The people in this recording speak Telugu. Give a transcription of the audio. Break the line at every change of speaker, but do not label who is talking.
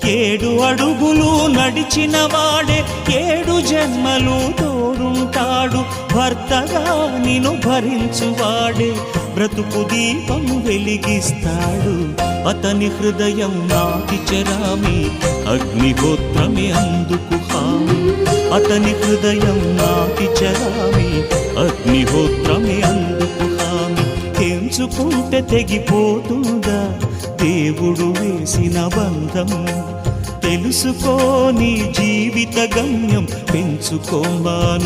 7 అడుగులు నడిచిన వాడే 7 జన్మలు తోడుంటాడు. భర్తగా నిన్ను భరించువాడే బ్రతుకు దీపం వెలిగిస్తాడు. అతని హృదయం నాటి చెరామి, అగ్నిహోత్రమే అందుకు హామీ. అతని హృదయం నాటి చెరామి, అగ్నిహోత్రమే అందుకు హామీ. తెంచుకుంటే తెగిపోతుందా దేవుడు వేసిన బంధం? తెలుసుకో నీ జీవిత గమ్యం, పెంచుకోమానుబంధం.